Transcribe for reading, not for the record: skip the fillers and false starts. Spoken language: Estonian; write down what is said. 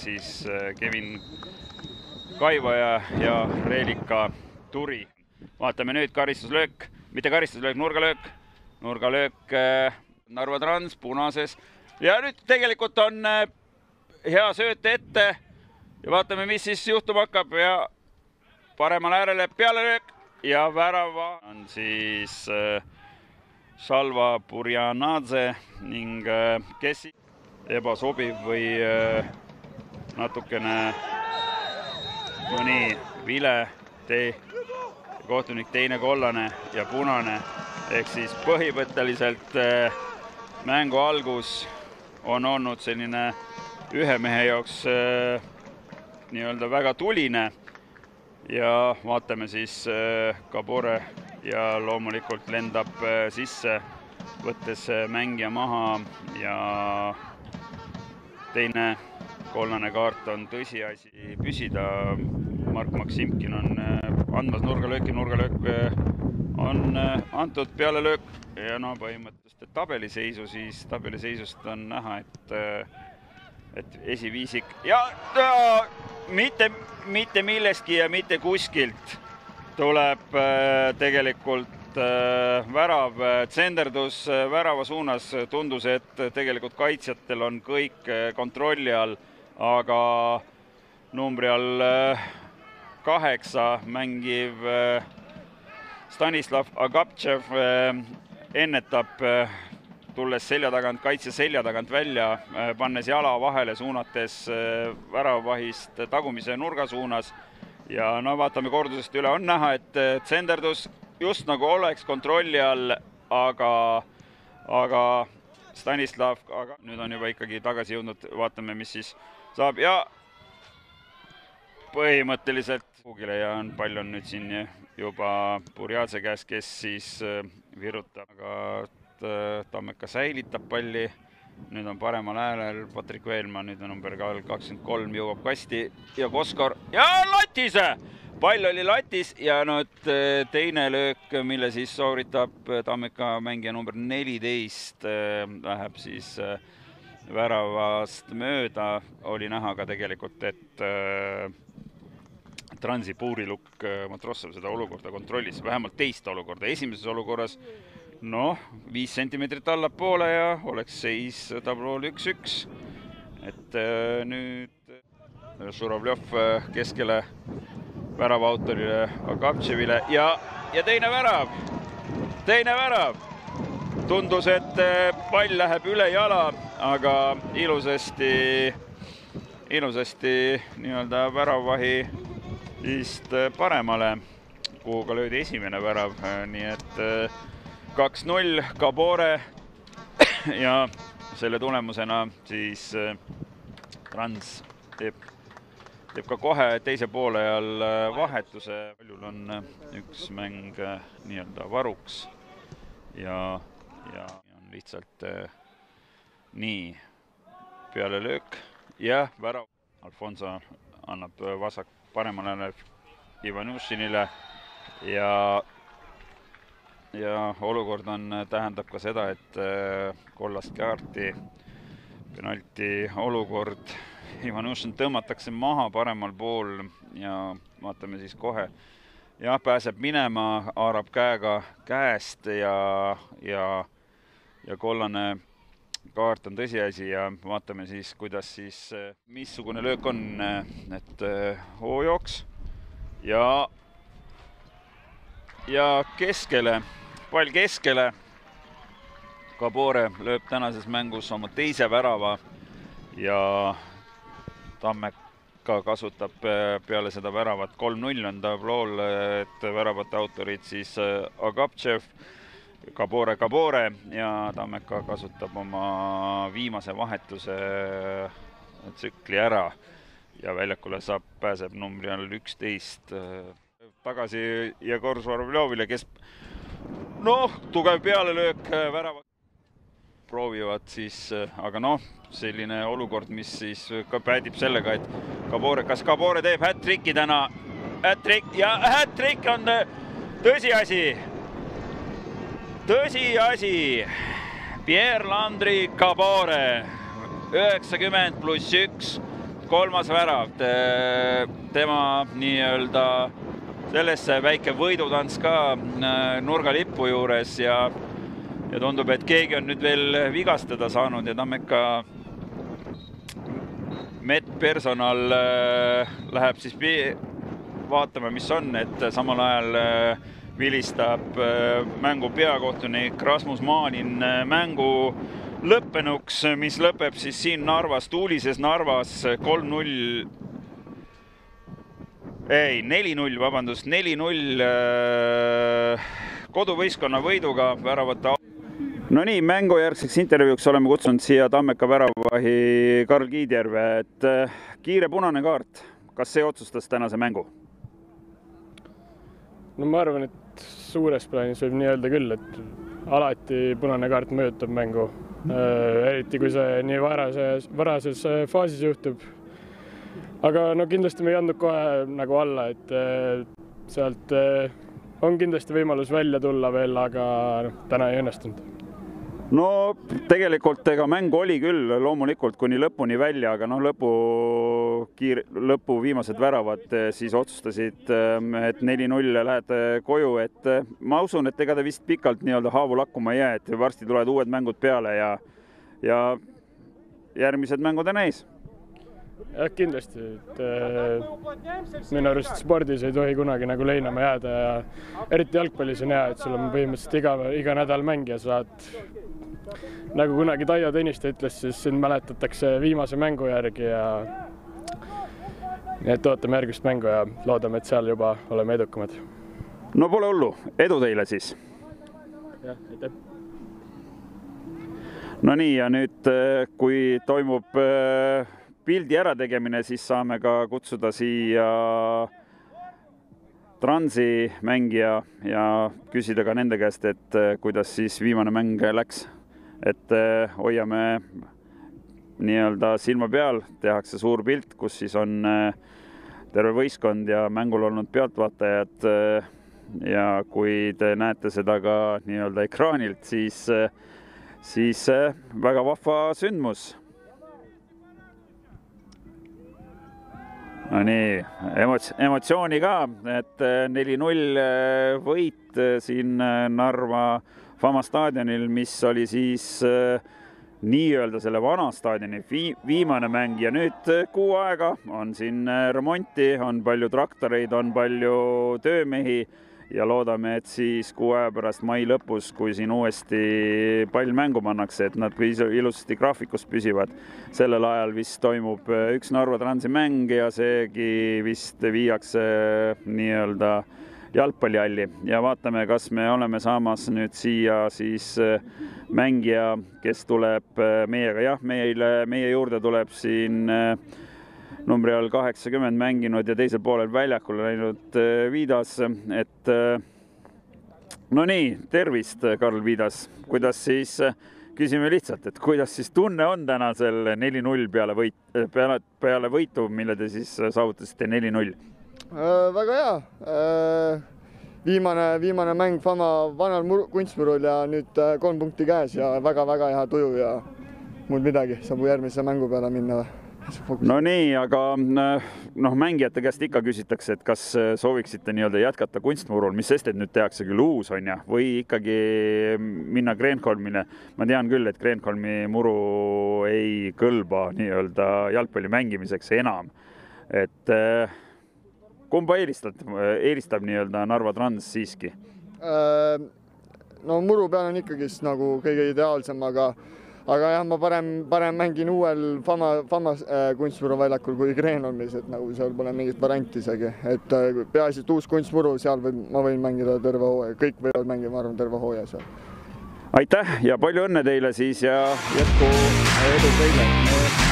siis Kevin Kaivaja ja Reelika Turi. Vaatame nüüd karistuslöök, mitte karistuslöök, nurgalöök Narva Trans punases. Ja nüüd tegelikult on hea sööt ette ja vaatame, mis siis juhtuma hakkab ja paremal äärele pealelöök ja värava on siis Salva Burjanadze ning kes ebasobiv või natukene mõni vile tee. Kohtunik teine kollane ja punane, ehk siis põhimõtteliselt mängu algus on olnud selline ühe mehe jaoks nii-öelda väga tuline ja vaatame siis Gabore ja loomulikult lendab sisse, võttes mängija maha ja teine kollane kaart on tõsiasi püsida. Mark Maksimkin on andmas nurgalööki, nurgalöök on antud pealelöök ja no põhimõtteliselt tabeliseisu, siis tabeliseisust on näha, et esiviisik ja mitte millestki ja mitte kuskilt tuleb tegelikult värav, tsenderdus värava suunas, tundus, et tegelikult kaitsjatel on kõik kontrolli all, aga numbri all 8 mängiv Stanislav Agaptšev ennetab, tulles selja tagant, kaitse selja tagant välja, pannes jala vahele, suunates väravahist tagumise nurga suunas ja no vaatame kordusest üle, on näha, et tsenderdus just nagu oleks kontrolli all, aga Stanislav, aga nüüd on juba ikkagi tagasi jõudnud, vaatame, mis siis saab ja põhimõtteliselt kuhugile ja palju on nüüd siin juba Burjadze käes, kes siis virutab, aga Tammeka säilitab palli. Nüüd on paremal äärel Patrik Veelmaa, nüüd on number 23, jõuab kasti ja Koskor ja latise! Pall oli latis ja nüüd teine löök, mille siis sooritab Tammeka mängija number 14, läheb siis väravast mööda. Oli näha ka tegelikult, et Transi puurilukk Matrossov seda olukorda kontrollis, vähemalt teist olukorda. Esimeses olukorras 5 sentimeetrit allapoole ja oleks seis tablool 1-1. Et nüüd Žuravljev keskele värava autorile Agaptševile ja teine värav. Tundus, et pall läheb üle jala, aga ilusasti nii-öelda väravvahi vist paremale, kuhu ka löödi esimene värav, nii et 2-0 Gabore ja selle tulemusena siis Trans teeb ka kohe teise poole ajal vahetuse. Paljul on üks mäng nii-öelda varuks ja on lihtsalt nii peale löök ja värav. Alfonso annab vasak paremale Ivanušinile ja olukord tähendab ka seda, et kollast kaarti penalti olukord. Ivanušin tõmmatakse maha paremal pool ja vaatame siis kohe. Ja pääseb minema, haarab käega käest ja kollane kaart on tõsiasi ja vaatame siis, kuidas siis, missugune löök on, et hoojoks ja keskele, pall keskele. Gabore lööb tänases mängus oma teise värava ja Tammeka kasutab peale seda väravat 3-0 on tablool, et väravate autorid siis Agaptšev, Gabore ja Tammeka kasutab oma viimase vahetuse tsükli ära ja väljakule pääseb numbri all 11 tagasi Jegor Žuravljevile, kes tugev pealelöök värava proovivad siis, aga selline olukord, mis siis ka päädib sellega, et kas Gabore teeb hat-tricki täna, ja hat-trick on tõsiasi. Pierre-Landry Gabore 90+1 kolmas värav, tema nii-öelda sellesse väike võidutants ka nurgalippu juures ja tundub, et keegi on nüüd veel vigastada saanud ja Tammeka medpersonal läheb siis vaatama, mis on, et samal ajal vilistab mängu peakohtunik Rasmus Maanin mängu lõppenuks, mis lõpeb siis siin Narvas, tuulises Narvas 4-0, vabandust, 4-0 koduvõistkonna võiduga väravate. No nii, mängujärgseks intervjuuks oleme kutsunud siia Tammeka väravahi Karl Kiidjärve, et kiire punane kaart, kas see otsustas tänase mängu? No ma arvan, et suures plaanis võib nii öelda küll, et alati punane kaart mõjutab mängu, eriti kui see nii varases faasis juhtub. Aga no kindlasti me ei andnud kohe nagu alla, et sealt on kindlasti võimalus välja tulla veel, aga täna ei õnnestunud. No tegelikult ega mäng oli küll loomulikult kuni lõpuni välja, aga lõpu viimased väravad siis otsustasid, et 4-0 lähed koju, et ma usun, et ega ta vist pikalt nii-öelda haavu lakkuma ei jää, et varsti tulevad uued mängud peale ja järgmised mängud on ees. Jah, kindlasti, et minu arust spordis ei tohi kunagi nagu leinama jääda ja eriti jalgpallis on hea, et sul on põhimõtteliselt iga nädal mäng ja saad, nagu kunagi Taio Tõniste ütles, siis sind mäletatakse viimase mängu järgi ja nii et ootame järgmist mängu ja loodame, et seal juba oleme edukamad. No pole hullu, edu teile siis! Jah, aitäh! No nii, ja nüüd kui toimub pildi ärategemine, siis saame ka kutsuda siia Transi mängija ja küsida ka nende käest, et kuidas siis viimane mäng läks. Et hoiame nii-öelda silma peal, tehakse suur pilt, kus siis on terve võistkond ja mängul olnud pealtvaatajad ja kui te näete seda ka nii-öelda ekraanilt, siis väga vahva sündmus. No nii, emotsiooni ka, et 4-0 võit siin Narva Fama staadionil, mis oli siis nii-öelda selle vana staadioni viimane mäng ja nüüd kuu aega on siin remonti, on palju traktoreid, on palju töömehi ja loodame, et siis kuu aja pärast mai lõpus, kui siin uuesti pall mängu pannakse, et nad ilusasti graafikus püsivad. Sellel ajal vist toimub üks Narva Transi mäng ja seegi vist viiakse nii-öelda jalgpallihalli ja vaatame, kas me oleme saamas nüüd siia siis mängija, kes tuleb meiega. Jah, meie juurde tuleb siin numbri all 80 mänginud ja teisel poolel väljakul läinud Viidas, et no nii, tervist, Karl Viidas. Kuidas siis, küsime lihtsalt, et kuidas siis tunne on täna selle 4-0 peale võitu, mille te siis saavutasite 4-0? Väga hea. Viimane mäng Fama vanal kunstmurul ja nüüd 3 punkti käes ja väga-väga hea tuju ja mul midagi, saab järgmise mängu peale minna või? No nii, aga mängijate käest ikka küsitakse, et kas sooviksite nii-öelda jätkata kunstmurul, mis sest, et nüüd tehakse küll uus, on ja, või ikkagi minna Kreenholmile. Ma tean küll, et Kreenholmi muru ei kõlba nii-öelda jalgpalli mängimiseks enam. Et kumba eelistab nii-öelda Narva Trans siiski? No muru peal on ikkagi nagu kõige ideaalsem, aga jah, ma parem mängin uuel Fama kunstmuru väljakul kui Kreenholmis, et nagu seal pole mingit varianti isegi. Et peaasi, et uus kunstmuru, seal ma võin mängida terve hooaja, kõik võivad mängida, ma arvan, terve hooaja seal. Aitäh ja palju õnne teile siis ja jätku edu teile!